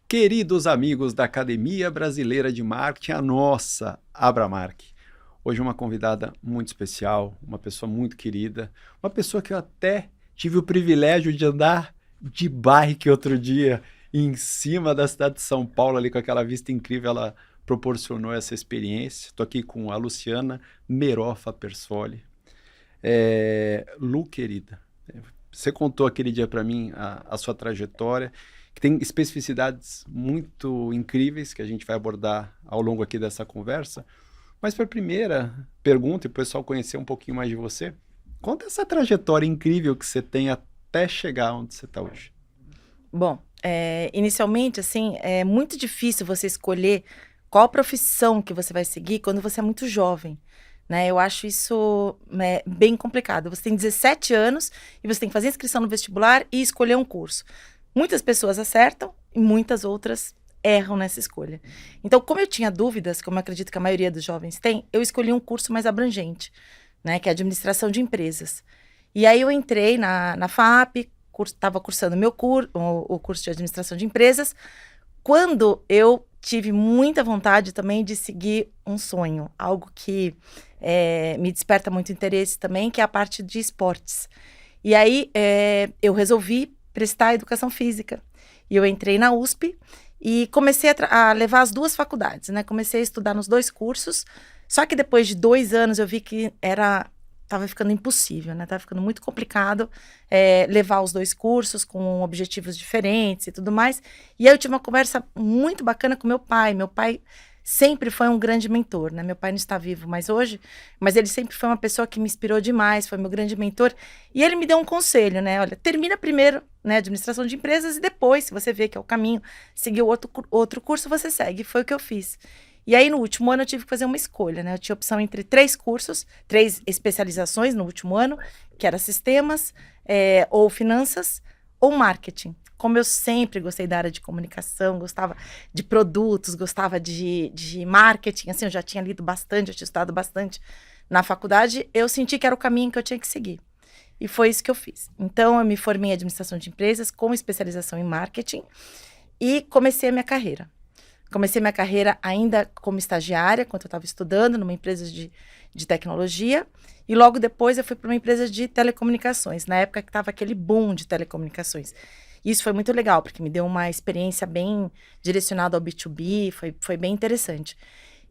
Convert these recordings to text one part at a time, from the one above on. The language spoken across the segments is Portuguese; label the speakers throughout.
Speaker 1: Queridos amigos da Academia Brasileira de Marketing, a nossa Abramark. Hoje uma convidada muito especial, uma pessoa muito querida, uma pessoa que eu até tive o privilégio de andar de bike outro dia em cima da cidade de São Paulo, ali com aquela vista incrível, ela proporcionou essa experiência. Estou aqui com a Luciana Merofa Persoli. Lu, querida, você contou aquele dia para mim a sua trajetória, que tem especificidades muito incríveis que a gente vai abordar ao longo aqui dessa conversa. Mas para a primeira pergunta, e o pessoal conhecer um pouquinho mais de você, conta essa trajetória incrível que você tem até chegar onde você está hoje.
Speaker 2: Bom, inicialmente, assim, é muito difícil você escolher qual profissão que você vai seguir quando você é muito jovem, né? Eu acho isso bem complicado. Você tem 17 anos e você tem que fazer inscrição no vestibular e escolher um curso. Muitas pessoas acertam e muitas outras erram nessa escolha. Então, como eu tinha dúvidas, como eu acredito que a maioria dos jovens tem, eu escolhi um curso mais abrangente, né? Que é administração de empresas. E aí eu entrei na FAP, estava cursando o curso de administração de empresas, quando eu tive muita vontade também de seguir um sonho, algo que me desperta muito interesse também, que é a parte de esportes. E aí eu resolvi prestar educação física. E eu entrei na USP e comecei a levar as duas faculdades, né? Comecei a estudar nos dois cursos, só que depois de 2 anos eu vi que estava ficando impossível, né? Tava ficando muito complicado levar os dois cursos com objetivos diferentes e tudo mais. E aí eu tive uma conversa muito bacana com meu pai. Meu pai sempre foi um grande mentor, né? Meu pai não está vivo mais hoje, mas ele sempre foi uma pessoa que me inspirou demais, foi meu grande mentor. E ele me deu um conselho, né? Olha, termina primeiro, né, administração de empresas e depois, se você vê que é o caminho, seguir outro curso, você segue. E foi o que eu fiz. E aí, no último ano, eu tive que fazer uma escolha, né? Eu tinha opção entre 3 cursos, 3 especializações no último ano, que era sistemas, ou finanças, ou marketing. Como eu sempre gostei da área de comunicação, gostava de produtos, gostava de marketing, assim, eu já tinha lido bastante, eu tinha estudado bastante na faculdade, eu senti que era o caminho que eu tinha que seguir. E foi isso que eu fiz. Então, eu me formei em administração de empresas, com especialização em marketing, e comecei a minha carreira. Comecei minha carreira ainda como estagiária, quando eu estava estudando numa empresa de tecnologia. E logo depois eu fui para uma empresa de telecomunicações, na época que estava aquele boom de telecomunicações. Isso foi muito legal, porque me deu uma experiência bem direcionada ao B2B, foi bem interessante.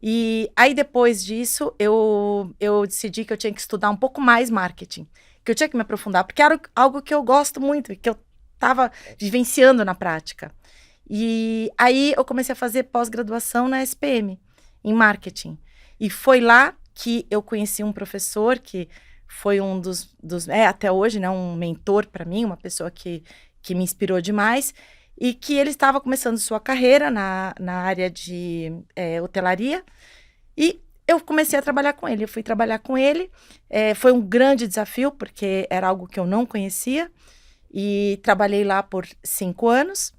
Speaker 2: E aí depois disso, eu decidi que eu tinha que estudar um pouco mais marketing, que eu tinha que me aprofundar, porque era algo que eu gosto muito, e que eu estava vivenciando na prática. E aí eu comecei a fazer pós-graduação na SPM, em marketing. E foi lá que eu conheci um professor que foi um até hoje, né, um mentor para mim, uma pessoa que me inspirou demais, e que ele estava começando sua carreira na área de hotelaria, e eu comecei a trabalhar com ele. Eu fui trabalhar com ele, foi um grande desafio, porque era algo que eu não conhecia, e trabalhei lá por 5 anos.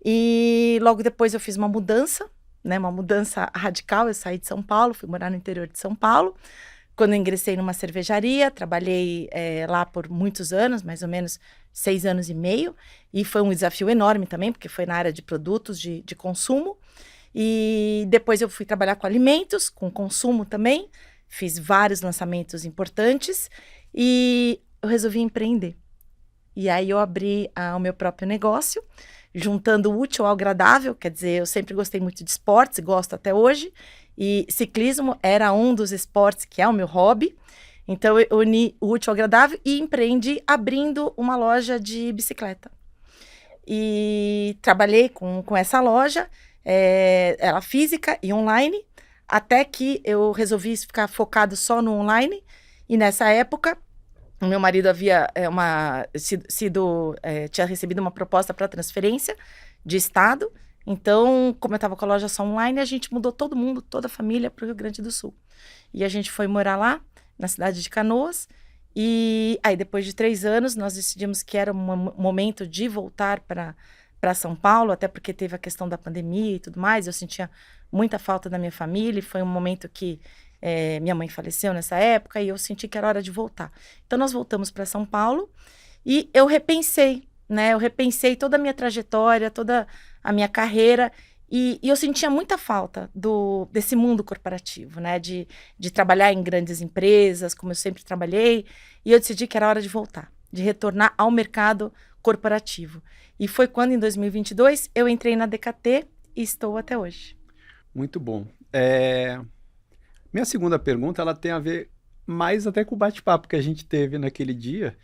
Speaker 2: E logo depois eu fiz uma mudança, né, uma mudança radical. Eu saí de São Paulo, fui morar no interior de São Paulo. Quando eu ingressei numa cervejaria, trabalhei lá por muitos anos, mais ou menos 6 anos e meio. E foi um desafio enorme também, porque foi na área de produtos de consumo. E depois eu fui trabalhar com alimentos, com consumo também. Fiz vários lançamentos importantes e eu resolvi empreender. E aí eu abri o meu próprio negócio, juntando o útil ao agradável. Quer dizer, eu sempre gostei muito de esportes, gosto até hoje, e ciclismo era um dos esportes que é o meu hobby. Então eu uni o útil ao agradável e empreendi abrindo uma loja de bicicleta. E trabalhei com essa loja, ela física e online, até que eu resolvi ficar focado só no online. E nessa época o meu marido havia tinha recebido uma proposta para transferência de estado. Então, como eu estava com a loja só online, a gente mudou todo mundo, toda a família, para o Rio Grande do Sul. E a gente foi morar lá, na cidade de Canoas. E aí, depois de 3 anos, nós decidimos que era um momento de voltar para São Paulo, até porque teve a questão da pandemia e tudo mais. Eu sentia muita falta da minha família, e foi um momento que minha mãe faleceu nessa época, e eu senti que era hora de voltar. Então, nós voltamos para São Paulo, e eu repensei, né? Eu repensei toda a minha trajetória, toda a minha carreira. E eu sentia muita falta desse mundo corporativo, né? De trabalhar em grandes empresas, como eu sempre trabalhei. E eu decidi que era hora de voltar, de retornar ao mercado corporativo. E foi quando, em 2022, eu entrei na DKT e estou até hoje.
Speaker 1: Muito bom. Minha segunda pergunta, ela tem a ver mais até com o bate-papo que a gente teve naquele dia.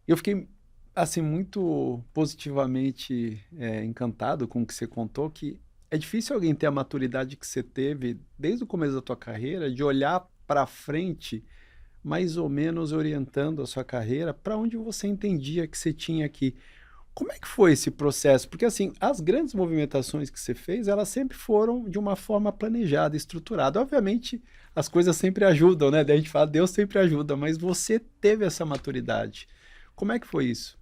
Speaker 1: Eu fiquei, assim, muito positivamente encantado com o que você contou, que é difícil alguém ter a maturidade que você teve desde o começo da tua carreira, de olhar para frente, mais ou menos orientando a sua carreira para onde você entendia que você tinha que ir. Como é que foi esse processo? Porque, assim, as grandes movimentações que você fez, elas sempre foram de uma forma planejada, estruturada. Obviamente, as coisas sempre ajudam, né? Daí a gente fala, Deus sempre ajuda, mas você teve essa maturidade. Como é que foi isso?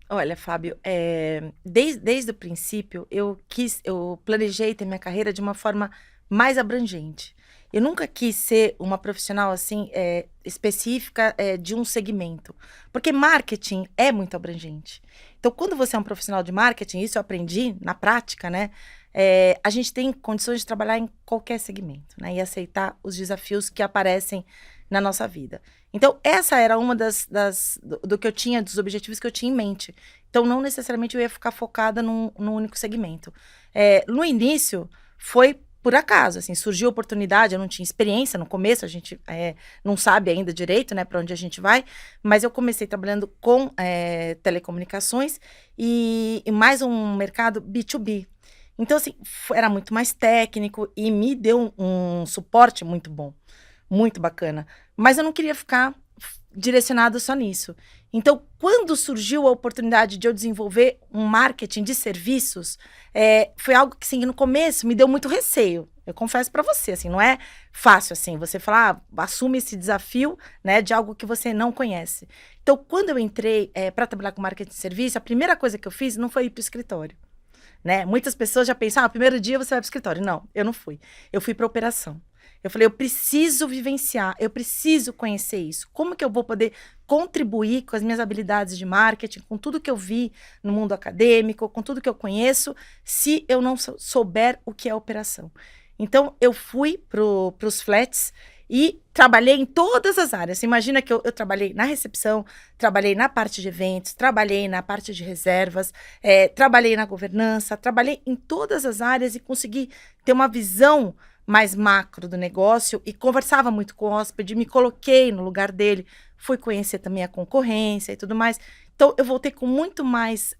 Speaker 2: Olha, Fábio, desde o princípio, eu planejei ter minha carreira de uma forma mais abrangente. Eu nunca quis ser uma profissional, assim, específica de um segmento. Porque marketing é muito abrangente. Então, quando você é um profissional de marketing, isso eu aprendi na prática, né? A gente tem condições de trabalhar em qualquer segmento, né? E aceitar os desafios que aparecem na nossa vida. Então, essa era uma do que eu tinha, dos objetivos que eu tinha em mente. Então, não necessariamente eu ia ficar focada num único segmento. No início, foi por acaso, assim, surgiu a oportunidade, eu não tinha experiência no começo, a gente não sabe ainda direito, né, para onde a gente vai, mas eu comecei trabalhando com telecomunicações e mais um mercado B2B. Então, assim, era muito mais técnico e me deu um suporte muito bom, muito bacana. Mas eu não queria ficar direcionado só nisso. Então, quando surgiu a oportunidade de eu desenvolver um marketing de serviços, foi algo que, assim, no começo me deu muito receio. Eu confesso para você, assim, não é fácil, assim, você falar, assume esse desafio, né, de algo que você não conhece. Então, quando eu entrei para trabalhar com marketing de serviço, a primeira coisa que eu fiz não foi ir para o escritório, né? Muitas pessoas já pensam, primeiro dia você vai para o escritório. Não, eu não fui. Eu fui para operação. Eu falei, eu preciso vivenciar, eu preciso conhecer isso. Como que eu vou poder contribuir com as minhas habilidades de marketing, com tudo que eu vi no mundo acadêmico, com tudo que eu conheço, se eu não souber o que é operação? Então, eu fui para os flats e trabalhei em todas as áreas. Você imagina que eu trabalhei na recepção, trabalhei na parte de eventos, trabalhei na parte de reservas, trabalhei na governança, trabalhei em todas as áreas e consegui ter uma visão mais macro do negócio e conversava muito com o hóspede, me coloquei no lugar dele, fui conhecer também a concorrência e tudo mais. Então, eu voltei com muito mais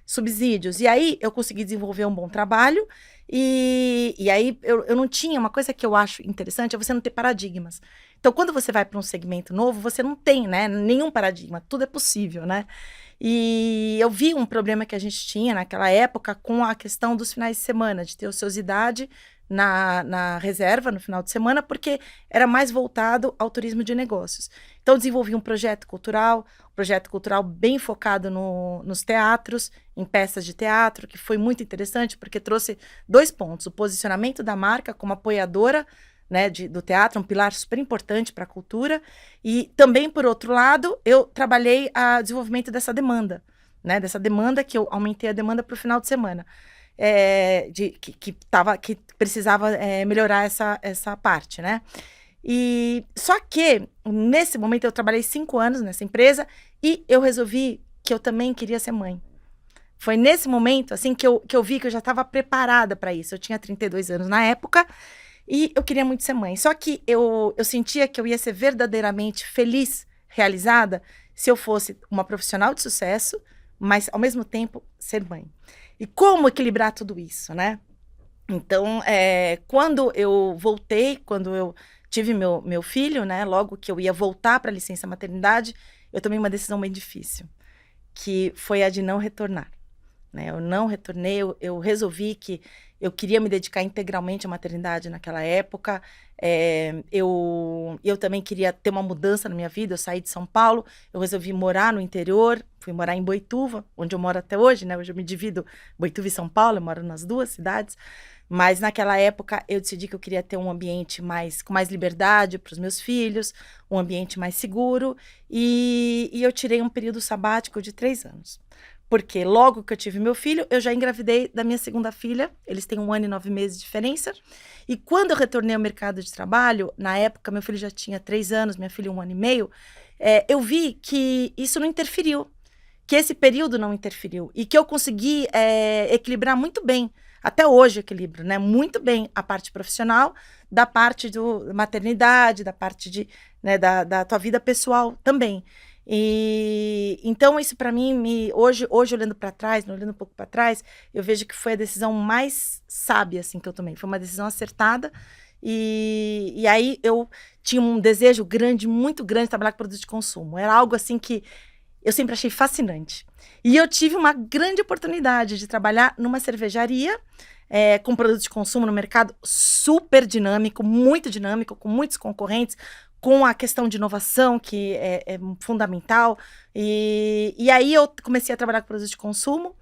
Speaker 2: subsídios. E aí, eu consegui desenvolver um bom trabalho e aí eu não tinha... Uma coisa que eu acho interessante é você não ter paradigmas. Então, quando você vai para um segmento novo, você não tem, né, nenhum paradigma. Tudo é possível, né? E eu vi um problema que a gente tinha naquela época com a questão dos finais de semana, de ter ociosidade na reserva, no final de semana, porque era mais voltado ao turismo de negócios. Então, desenvolvi um projeto cultural bem focado nos teatros, em peças de teatro, que foi muito interessante, porque trouxe 2 pontos: o posicionamento da marca como apoiadora, né, do teatro, um pilar super importante para a cultura, e também, por outro lado, eu trabalhei o desenvolvimento dessa demanda, né, que eu aumentei a demanda para o final de semana. Que precisava melhorar essa parte, né? E só que nesse momento eu trabalhei 5 anos nessa empresa e eu resolvi que eu também queria ser mãe. Foi nesse momento assim que eu vi que eu já estava preparada para isso. Eu tinha 32 anos na época e eu queria muito ser mãe. Só que eu sentia que eu ia ser verdadeiramente feliz, realizada, se eu fosse uma profissional de sucesso, mas ao mesmo tempo ser mãe. E como equilibrar tudo isso, né? Então, quando eu voltei, quando eu tive meu filho, né? Logo que eu ia voltar para a licença maternidade, eu tomei uma decisão bem difícil, que foi a de não retornar, né? Eu não retornei, eu resolvi que eu queria me dedicar integralmente à maternidade naquela época. Eu também queria ter uma mudança na minha vida. Eu saí de São Paulo, eu resolvi morar no interior, fui morar em Boituva, onde eu moro até hoje, né? Hoje eu me divido Boituva e São Paulo, eu moro nas 2 cidades. Mas naquela época eu decidi que eu queria ter um ambiente com mais liberdade para os meus filhos, um ambiente mais seguro, e eu tirei um período sabático de 3 anos. Porque logo que eu tive meu filho, eu já engravidei da minha segunda filha. Eles têm 1 ano e 9 meses de diferença. E quando eu retornei ao mercado de trabalho, na época, meu filho já tinha 3 anos, minha filha 1 ano e meio, eu vi que isso não interferiu. Que esse período não interferiu. E que eu consegui equilibrar muito bem. Até hoje eu equilibro, né? Muito bem a parte profissional, da parte da maternidade, da parte né, da tua vida pessoal também. E então isso para mim, hoje olhando para trás, olhando um pouco para trás, eu vejo que foi a decisão mais sábia assim que eu tomei. Foi uma decisão acertada. E aí eu tinha um desejo grande, muito grande de trabalhar com produtos de consumo. Era algo assim que eu sempre achei fascinante. E eu tive uma grande oportunidade de trabalhar numa cervejaria com produtos de consumo no mercado super dinâmico, muito dinâmico, com muitos concorrentes, com a questão de inovação, que é fundamental. E aí eu comecei a trabalhar com produtos de consumo.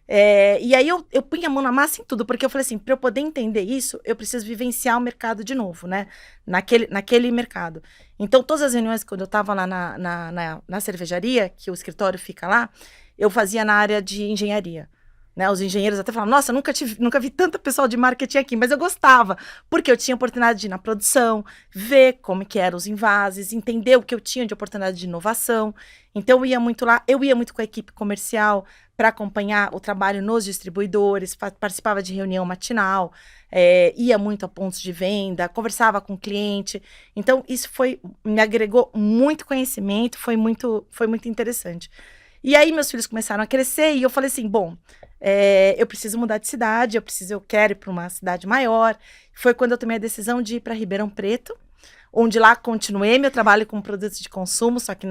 Speaker 2: E aí eu punha a mão na massa em tudo, porque eu falei assim, para eu poder entender isso, eu preciso vivenciar o mercado de novo, né? Naquele mercado. Então, todas as reuniões, quando eu estava lá na cervejaria, que o escritório fica lá, eu fazia na área de engenharia. Né, os engenheiros até falavam, nossa, nunca vi tanto pessoal de marketing aqui, mas eu gostava, porque eu tinha oportunidade de ir na produção, ver como que eram os envases, entender o que eu tinha de oportunidade de inovação. Então eu ia muito lá, eu ia muito com a equipe comercial para acompanhar o trabalho nos distribuidores, participava de reunião matinal, ia muito a pontos de venda, conversava com o cliente. Então isso me agregou muito conhecimento, foi muito interessante. E aí meus filhos começaram a crescer e eu falei assim, bom, eu preciso mudar de cidade, eu quero ir para uma cidade maior. Foi quando eu tomei a decisão de ir para Ribeirão Preto, onde lá continuei meu trabalho com produtos de consumo, só que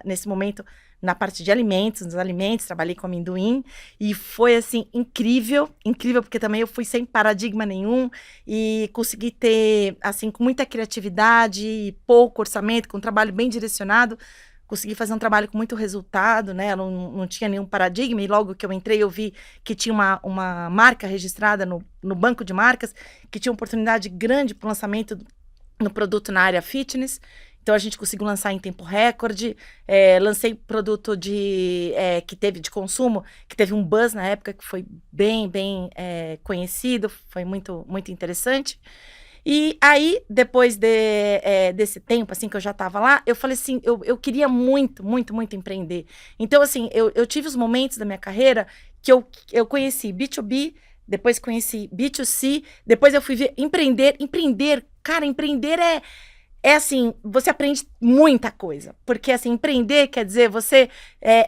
Speaker 2: nesse momento na parte de alimentos, nos alimentos, trabalhei com amendoim e foi assim incrível, porque também eu fui sem paradigma nenhum e consegui ter assim com muita criatividade e pouco orçamento, com um trabalho bem direcionado. Consegui fazer um trabalho com muito resultado, né? Não tinha nenhum paradigma, e logo que eu entrei eu vi que tinha uma marca registrada no banco de marcas, que tinha uma oportunidade grande para o lançamento no produto na área fitness. Então a gente conseguiu lançar em tempo recorde. Lancei produto que teve de consumo, que teve um buzz na época, que foi bem conhecido, foi muito, muito interessante. E aí, depois desse tempo, assim, que eu já estava lá, eu falei assim, eu queria muito, muito, muito empreender. Então, assim, eu tive os momentos da minha carreira que eu conheci B2B, depois conheci B2C, depois eu fui ver empreender. Cara, empreender é assim, você aprende muita coisa. Porque, assim, empreender quer dizer, você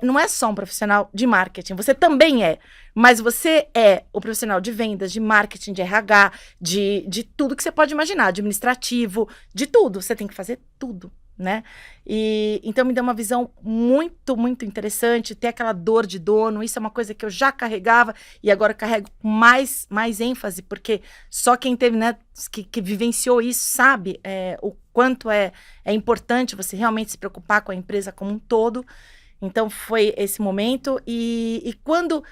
Speaker 2: não é só um profissional de marketing, você também é. Mas você é o profissional de vendas, de marketing, de RH, de tudo que você pode imaginar, administrativo, de tudo. Você tem que fazer tudo, né? E então me deu uma visão muito, muito interessante, ter aquela dor de dono. Isso é uma coisa que eu já carregava e agora carrego com mais ênfase, porque só quem teve, né, que vivenciou isso sabe o quanto é importante você realmente se preocupar com a empresa como um todo. Então foi esse momento e quando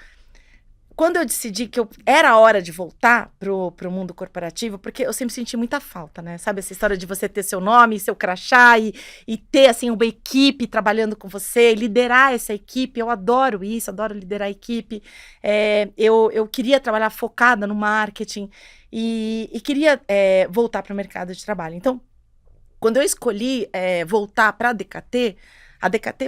Speaker 2: eu decidi que era a hora de voltar pro mundo corporativo, porque eu sempre senti muita falta, né? Sabe, essa história de você ter seu nome, seu crachá e ter, assim, uma equipe trabalhando com você, liderar essa equipe. Eu adoro isso, adoro liderar a equipe. Eu queria trabalhar focada no marketing e queria voltar para o mercado de trabalho. Então, quando eu escolhi voltar para a DKT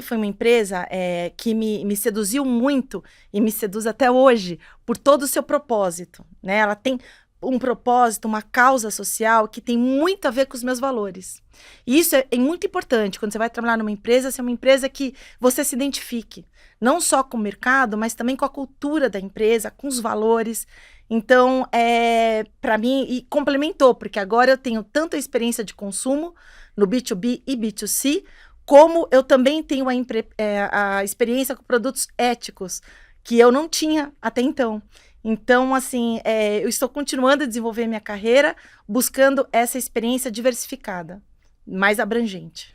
Speaker 2: foi uma empresa que me seduziu muito e me seduz até hoje por todo o seu propósito, né? Ela tem um propósito, uma causa social que tem muito a ver com os meus valores. E isso é muito importante quando você vai trabalhar numa empresa, ser uma empresa que você se identifique, não só com o mercado, mas também com a cultura da empresa, com os valores. Então, para mim, e complementou, porque agora eu tenho tanto a experiência de consumo no B2B e B2C, como eu também tenho a experiência com produtos éticos, que eu não tinha até então. Então, assim, eu estou continuando a desenvolver minha carreira, buscando essa experiência diversificada, mais abrangente.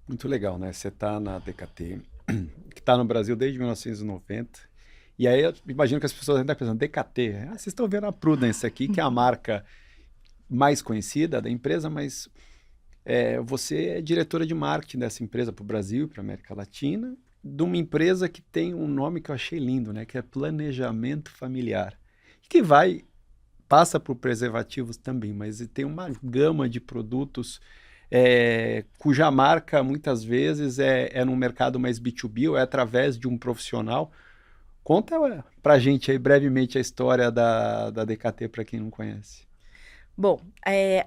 Speaker 1: Muito legal, né? Você está na DKT, que está no Brasil desde 1990. E aí eu imagino que as pessoas ainda pensam, DKT, vocês estão vendo a Prudence aqui, que é a marca mais conhecida da empresa, mas... você é diretora de marketing dessa empresa para o Brasil, para a América Latina, de uma empresa que tem um nome que eu achei lindo, né? Que é Planejamento Familiar. Que passa por preservativos também, mas tem uma gama de produtos cuja marca muitas vezes é num mercado mais B2B ou é através de um profissional. Conta pra gente aí brevemente a história da DKT para quem não conhece.
Speaker 2: Bom,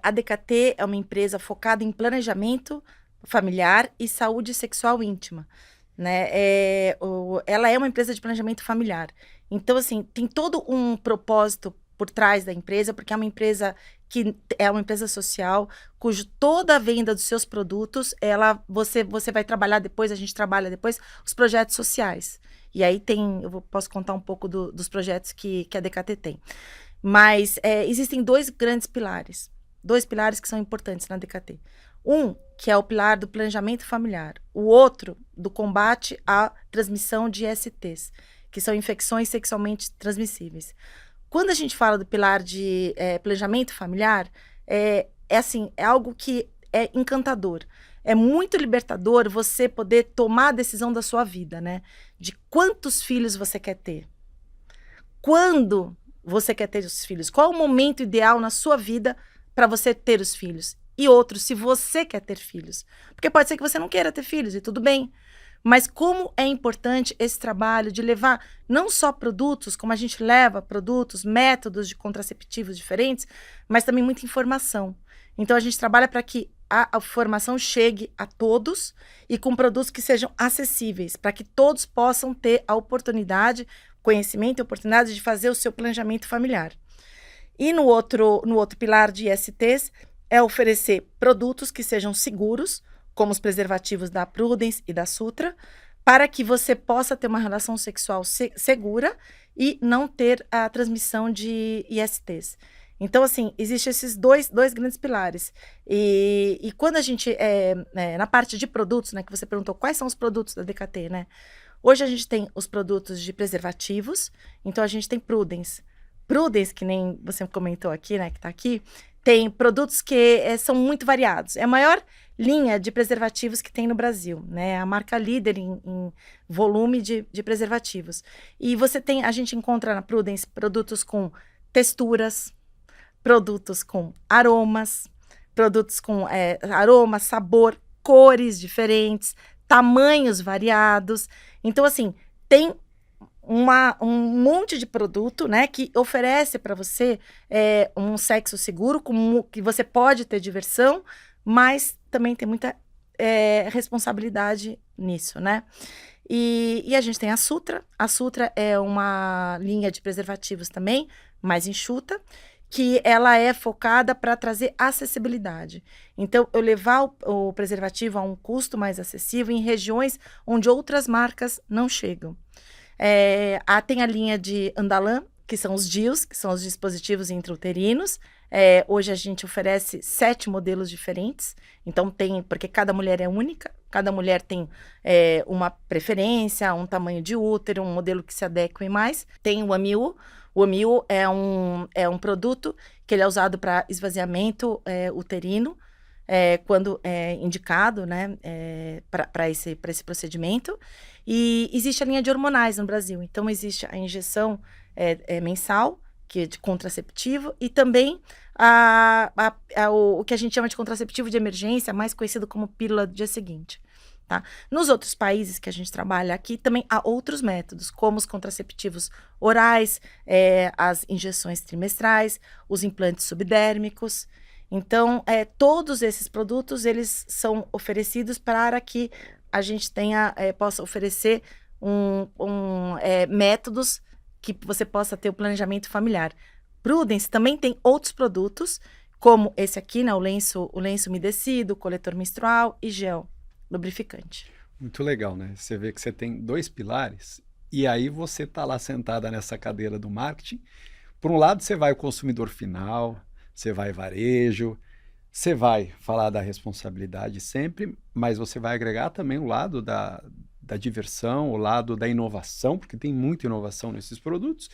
Speaker 2: a DKT é uma empresa focada em planejamento familiar e saúde sexual íntima, né? Ela é uma empresa de planejamento familiar. Então, assim, tem todo um propósito por trás da empresa, porque é uma empresa que é uma empresa social, cujo toda a venda dos seus produtos, você vai trabalhar depois, a gente trabalha depois, os projetos sociais. E aí posso contar um pouco dos projetos que a DKT tem. Mas existem dois grandes pilares. Dois pilares que são importantes na DKT. Um, que é o pilar do planejamento familiar. O outro, do combate à transmissão de ISTs, que são infecções sexualmente transmissíveis. Quando a gente fala do pilar de planejamento familiar, é algo que é encantador. É muito libertador você poder tomar a decisão da sua vida, né? De quantos filhos você quer ter. Quando você quer ter os filhos? Qual é o momento ideal na sua vida para você ter os filhos? E outro, se você quer ter filhos. Porque pode ser que você não queira ter filhos, e tudo bem. Mas como é importante esse trabalho de levar não só produtos, como a gente leva produtos, métodos de contraceptivos diferentes, mas também muita informação. Então, a gente trabalha para que a informação chegue a todos e com produtos que sejam acessíveis, para que todos possam ter a oportunidade, conhecimento e oportunidade de fazer o seu planejamento familiar. E no outro pilar de ISTs é oferecer produtos que sejam seguros, como os preservativos da Prudence e da Sutra, para que você possa ter uma relação sexual segura e não ter a transmissão de ISTs. Então, assim, existem esses dois grandes pilares. E quando a gente, na parte de produtos, né, que você perguntou quais são os produtos da DKT, né? Hoje a gente tem os produtos de preservativos, então a gente tem Prudence. Prudence, que nem você comentou aqui, né, que tá aqui, tem produtos que são muito variados. É a maior linha de preservativos que tem no Brasil, né? A marca líder em volume de preservativos. E a gente encontra na Prudence produtos com texturas, produtos com aromas, aroma, sabor, cores diferentes, tamanhos variados. Então, assim, tem um monte de produto, né, que oferece para você um sexo seguro, que você pode ter diversão, mas também tem muita responsabilidade nisso, né? E a gente tem a Sutra. A Sutra é uma linha de preservativos também, mais enxuta, que ela é focada para trazer acessibilidade. Então, eu levar o preservativo a um custo mais acessível em regiões onde outras marcas não chegam. Tem a linha de Andalan, que são os DIUs, que são os dispositivos intrauterinos. Hoje a gente oferece 7 modelos diferentes. Então porque cada mulher é única, cada mulher tem uma preferência, um tamanho de útero, um modelo que se adeque mais. Tem o Amiu. O Amiu é um produto que ele é usado para esvaziamento uterino, quando é indicado, né, para esse procedimento. E existe a linha de hormonais no Brasil. Então, existe a injeção mensal, que é de contraceptivo, e também o que a gente chama de contraceptivo de emergência, mais conhecido como pílula do dia seguinte. Tá? Nos outros países que a gente trabalha aqui, também há outros métodos, como os contraceptivos orais, as injeções trimestrais, os implantes subdérmicos. Então, todos esses produtos, eles são oferecidos para que a gente possa oferecer métodos que você possa ter o planejamento familiar. Prudence também tem outros produtos, como esse aqui, né, o lenço umedecido, o coletor menstrual e gel lubrificante.
Speaker 1: Muito legal, né? Você vê que você tem 2 pilares e aí você está lá sentada nessa cadeira do marketing. Por um lado, você vai o consumidor final, você vai varejo, você vai falar da responsabilidade sempre, mas você vai agregar também o lado da diversão, o lado da inovação, porque tem muita inovação nesses produtos.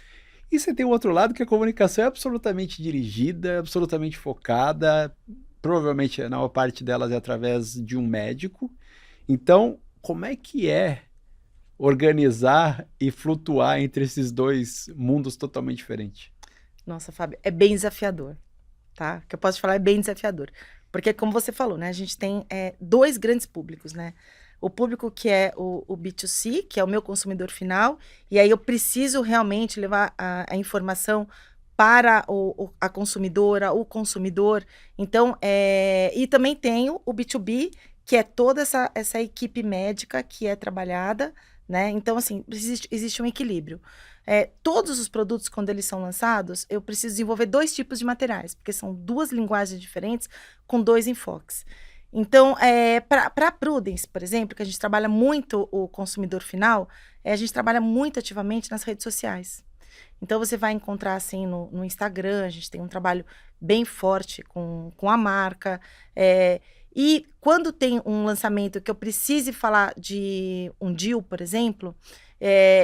Speaker 1: E você tem o outro lado, que a comunicação é absolutamente dirigida, absolutamente focada, provavelmente a maior parte delas é através de um médico. Então, como é que organizar e flutuar entre esses dois mundos totalmente diferentes?
Speaker 2: Nossa, Fábio, é bem desafiador, tá? O que eu posso te falar é bem desafiador. Porque, como você falou, né? A gente tem dois grandes públicos, né? O público que é o B2C, que é o meu consumidor final, e aí eu preciso realmente levar a informação para a consumidora, o consumidor. Então, e também tenho o B2B, que é toda essa equipe médica que é trabalhada, né? Então, assim, existe um equilíbrio. Todos os produtos, quando eles são lançados, eu preciso desenvolver dois tipos de materiais, porque são duas linguagens diferentes com dois enfoques. Então, para a Prudence, por exemplo, que a gente trabalha muito o consumidor final, a gente trabalha muito ativamente nas redes sociais. Então, você vai encontrar, assim, no Instagram, a gente tem um trabalho bem forte com a marca. E quando tem um lançamento que eu precise falar de um deal, por exemplo,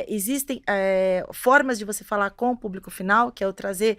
Speaker 2: existem formas de você falar com o público final, que é eu trazer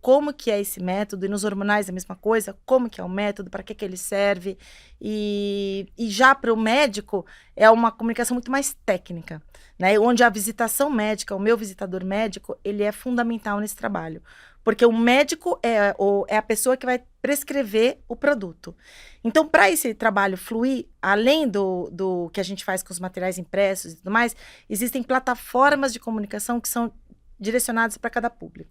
Speaker 2: como que é esse método, e nos hormonais a mesma coisa, como que é o método, para que ele serve. E já para o médico é uma comunicação muito mais técnica, né? Onde a visitação médica, o meu visitador médico, ele é fundamental nesse trabalho. Porque o médico é a pessoa que vai prescrever o produto. Então, para esse trabalho fluir, além do que a gente faz com os materiais impressos e tudo mais, existem plataformas de comunicação que são direcionadas para cada público.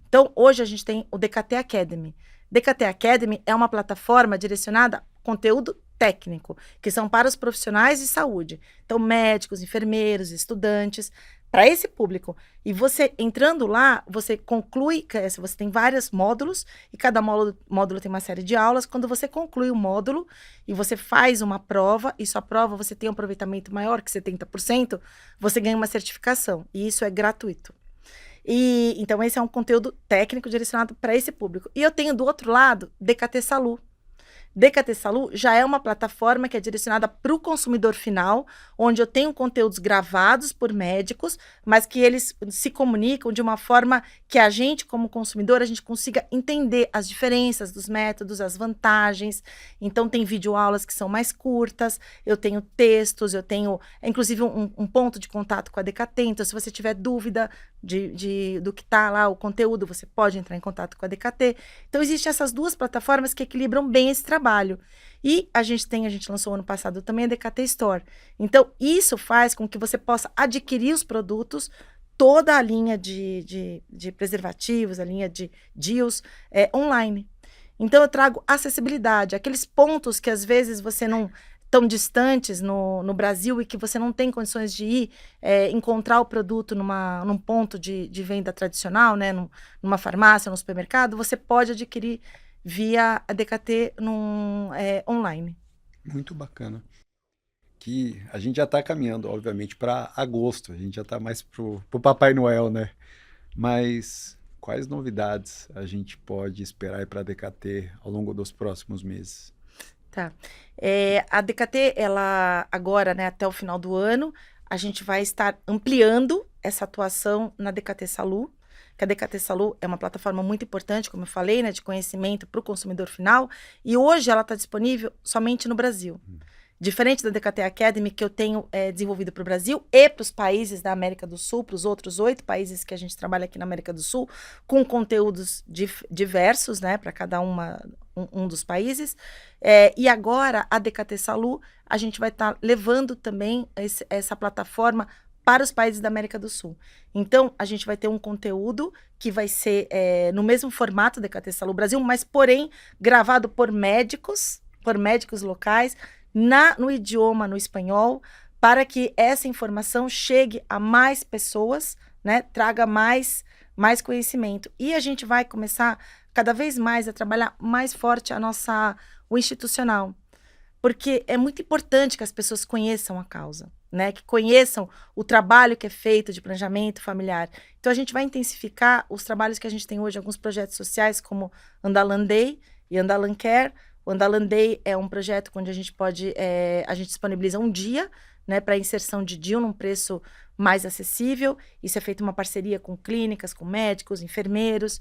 Speaker 2: Então, hoje a gente tem o DKT Academy. DKT Academy é uma plataforma direcionada a conteúdo técnico, que são para os profissionais de saúde. Então, médicos, enfermeiros, estudantes, para esse público. E você, entrando lá, você conclui, você tem vários módulos, e cada módulo tem uma série de aulas. Quando você conclui o módulo e você faz uma prova, e sua prova você tem um aproveitamento maior que 70%, você ganha uma certificação. E isso é gratuito. Então, esse é um conteúdo técnico direcionado para esse público. E eu tenho, do outro lado, DKT Salu. DKT Salu já é uma plataforma que é direcionada para o consumidor final, onde eu tenho conteúdos gravados por médicos, mas que eles se comunicam de uma forma que a gente, como consumidor, a gente consiga entender as diferenças dos métodos, as vantagens. Então, tem videoaulas que são mais curtas, eu tenho textos, eu tenho, inclusive, um ponto de contato com a DKT. Então, se você tiver dúvida do que está lá, o conteúdo, você pode entrar em contato com a DKT. Então, existem essas duas plataformas que equilibram bem esse trabalho. E a gente lançou ano passado também a DKT Store. Então, isso faz com que você possa adquirir os produtos, toda a linha de preservativos, a linha de DIUs, online. Então, eu trago acessibilidade, aqueles pontos que às vezes você não tão distantes no Brasil e que você não tem condições de ir encontrar o produto num ponto de venda tradicional, né, numa farmácia, no supermercado, você pode adquirir via a DKT online.
Speaker 1: Muito bacana. Que a gente já está caminhando, obviamente, para agosto. A gente já está mais pro Papai Noel, né? Mas quais novidades a gente pode esperar para a DKT ao longo dos próximos meses?
Speaker 2: Tá. A DKT, ela agora, né, até o final do ano, a gente vai estar ampliando essa atuação na DKT Salu, que a DKT Salu é uma plataforma muito importante, como eu falei, né, de conhecimento para o consumidor final, e hoje ela está disponível somente no Brasil. Diferente da DKT Academy, que eu tenho desenvolvido para o Brasil e para os países da América do Sul, para os outros 8 países que a gente trabalha aqui na América do Sul, com conteúdos diversos, né, para cada um dos países. E agora, a DKT Salu, a gente vai estar levando também essa plataforma para os países da América do Sul. Então, a gente vai ter um conteúdo que vai ser no mesmo formato da DKT Salu Brasil, mas, porém, gravado por médicos locais, no idioma, no espanhol, para que essa informação chegue a mais pessoas, né, traga mais conhecimento. E a gente vai começar cada vez mais a trabalhar mais forte o institucional, porque é muito importante que as pessoas conheçam a causa, né, que conheçam o trabalho que é feito de planejamento familiar. Então, a gente vai intensificar os trabalhos que a gente tem hoje, alguns projetos sociais, como Andalan Day e Andalan Care. O Andalan Day é um projeto onde a gente a gente disponibiliza um dia, né, para inserção de DIU num preço mais acessível. Isso é feito uma parceria com clínicas, com médicos, enfermeiros.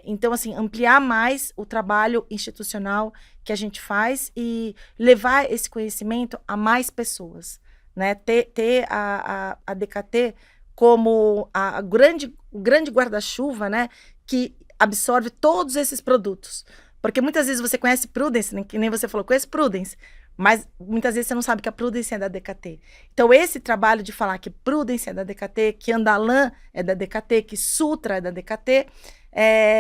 Speaker 2: Então, assim, ampliar mais o trabalho institucional que a gente faz e levar esse conhecimento a mais pessoas, né? Ter a DKT como o grande guarda-chuva, né? Que absorve todos esses produtos. Porque muitas vezes você conhece Prudence, que nem você falou, conhece Prudence, mas muitas vezes você não sabe que a Prudence é da DKT. Então, esse trabalho de falar que Prudence é da DKT, que Andalan é da DKT, que Sutra é da DKT,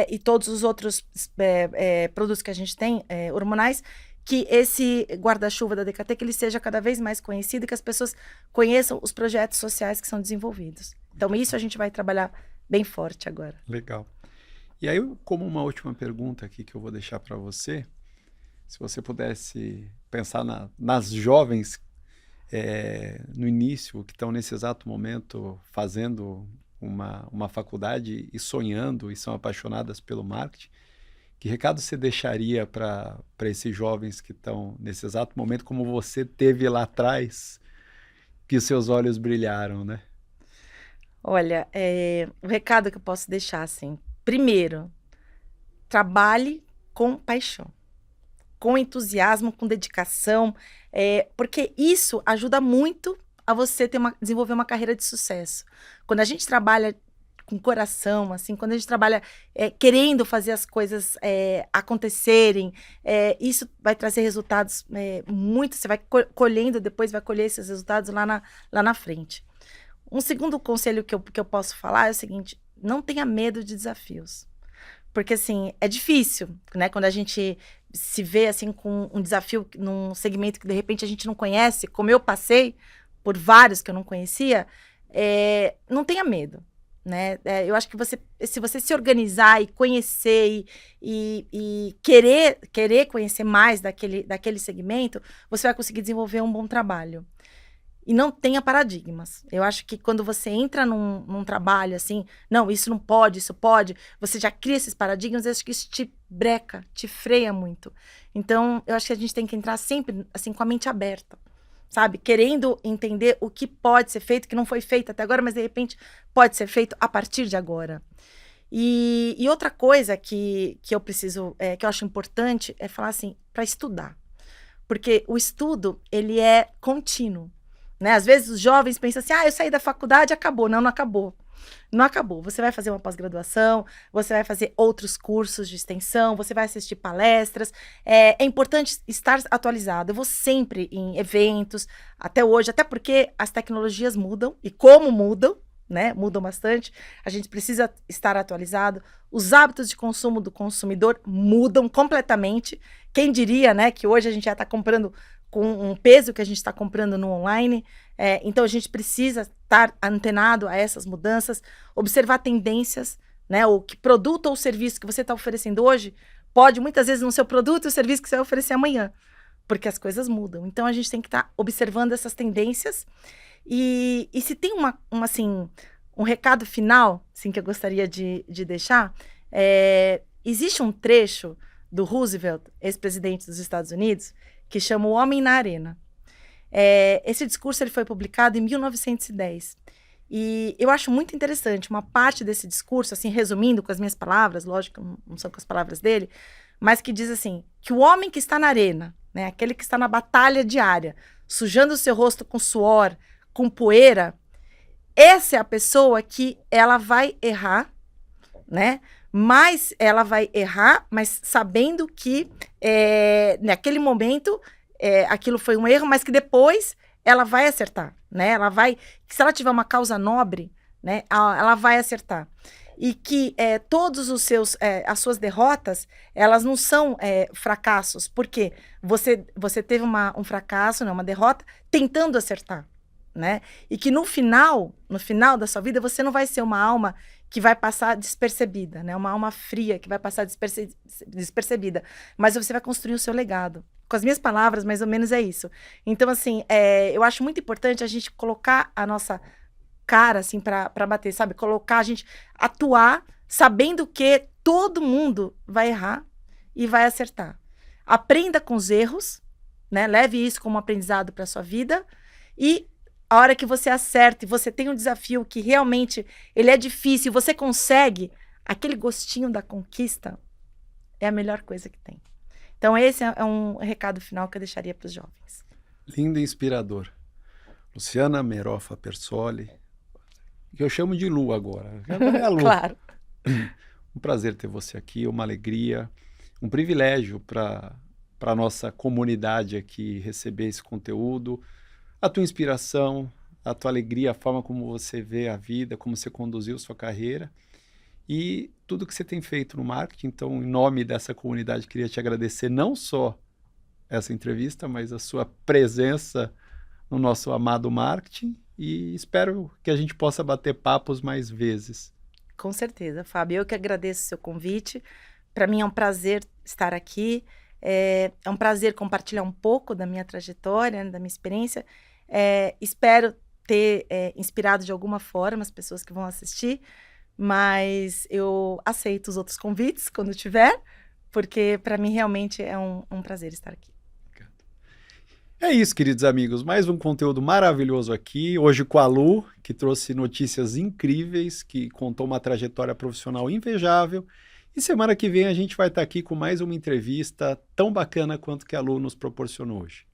Speaker 2: e todos os outros produtos que a gente tem, hormonais, que esse guarda-chuva da DKT, que ele seja cada vez mais conhecido e que as pessoas conheçam os projetos sociais que são desenvolvidos. Então, isso a gente vai trabalhar bem forte agora.
Speaker 1: Legal. E aí, como uma última pergunta aqui que eu vou deixar para você, se você pudesse pensar nas jovens no início, que estão nesse exato momento fazendo uma faculdade e sonhando e são apaixonadas pelo marketing, que recado você deixaria para esses jovens que estão nesse exato momento, como você teve lá atrás, que os seus olhos brilharam, né?
Speaker 2: Olha, o recado que eu posso deixar, assim, primeiro, trabalhe com paixão, com entusiasmo, com dedicação, porque isso ajuda muito a você desenvolver uma carreira de sucesso. Quando a gente trabalha com coração, assim, quando a gente trabalha querendo fazer as coisas acontecerem, isso vai trazer resultados muito, você vai colhendo, depois vai colher esses resultados lá na frente. Um segundo conselho que eu posso falar é o seguinte: não tenha medo de desafios. Porque, assim, é difícil, né? Quando a gente se vê, assim, com um desafio num segmento que, de repente, a gente não conhece, como eu passei por vários que eu não conhecia, não tenha medo, né? Eu acho que se você se organizar e conhecer e querer conhecer mais daquele segmento, você vai conseguir desenvolver um bom trabalho. E não tenha paradigmas. Eu acho que quando você entra num trabalho assim, não, isso não pode, isso pode, você já cria esses paradigmas, eu acho que isso te breca, te freia muito. Então, eu acho que a gente tem que entrar sempre assim com a mente aberta, sabe? Querendo entender o que pode ser feito, que não foi feito até agora, mas de repente pode ser feito a partir de agora. E outra coisa que eu preciso, que eu acho importante, é falar assim, para estudar. Porque o estudo, ele é contínuo. Né? Às vezes os jovens pensam assim, eu saí da faculdade, acabou. Não acabou. Não acabou. Você vai fazer uma pós-graduação, você vai fazer outros cursos de extensão, você vai assistir palestras. É importante estar atualizado. Eu vou sempre em eventos, até hoje, até porque as tecnologias mudam, e como mudam, né? Mudam bastante. A gente precisa estar atualizado. Os hábitos de consumo do consumidor mudam completamente. Quem diria, né, que hoje a gente já está comprando com um peso que a gente está comprando no online. Então, a gente precisa estar antenado a essas mudanças, observar tendências, né? O que produto ou serviço que você está oferecendo hoje pode, muitas vezes, não ser o produto ou serviço que você vai oferecer amanhã, porque as coisas mudam. Então, a gente tem que estar observando essas tendências. E se tem assim, um recado final, assim, que eu gostaria de deixar, existe um trecho do Roosevelt, ex-presidente dos Estados Unidos, que chama O Homem na Arena. Esse discurso ele foi publicado em 1910. E eu acho muito interessante uma parte desse discurso, assim, resumindo com as minhas palavras, lógico, não são com as palavras dele, mas que diz assim, que o homem que está na arena, né, aquele que está na batalha diária, sujando o seu rosto com suor, com poeira, essa é a pessoa que ela vai errar, né? Mas ela vai errar, mas sabendo que naquele momento aquilo foi um erro, mas que depois ela vai acertar, né? Ela vai, se ela tiver uma causa nobre, né? Ela vai acertar. E que todos as suas derrotas, elas não são fracassos, porque você teve um fracasso, né? Uma derrota, tentando acertar, né? E que no final da sua vida, você não vai ser uma alma que vai passar despercebida, né? Uma alma fria que vai passar despercebida. Mas você vai construir o seu legado. Com as minhas palavras, mais ou menos é isso. Então, assim, eu acho muito importante a gente colocar a nossa cara, assim, para bater, sabe? Colocar a gente, atuar, sabendo que todo mundo vai errar e vai acertar. Aprenda com os erros, né? Leve isso como aprendizado para sua vida e a hora que você acerta e você tem um desafio que realmente ele é difícil, você consegue, aquele gostinho da conquista é a melhor coisa que tem. Então, esse é um recado final que eu deixaria para os jovens.
Speaker 1: Lindo e inspirador. Luciana Merofa Persoli, que eu chamo de Lu agora. Agora é a Lu.
Speaker 2: Claro.
Speaker 1: Um prazer ter você aqui, uma alegria, um privilégio para a nossa comunidade aqui receber esse conteúdo, a tua inspiração, a tua alegria, a forma como você vê a vida, como você conduziu sua carreira e tudo que você tem feito no marketing. Então, em nome dessa comunidade, queria te agradecer não só essa entrevista, mas a sua presença no nosso amado marketing e espero que a gente possa bater papos mais vezes.
Speaker 2: Com certeza, Fábio. Eu que agradeço o seu convite. Para mim é um prazer estar aqui. É um prazer compartilhar um pouco da minha trajetória, né, da minha experiência. Espero ter inspirado de alguma forma as pessoas que vão assistir, mas eu aceito os outros convites quando tiver, porque para mim realmente é um prazer estar aqui.
Speaker 1: É isso, queridos amigos, mais um conteúdo maravilhoso aqui, hoje com a Lu, que trouxe notícias incríveis, que contou uma trajetória profissional invejável, e semana que vem a gente vai estar aqui com mais uma entrevista tão bacana quanto que a Lu nos proporcionou hoje.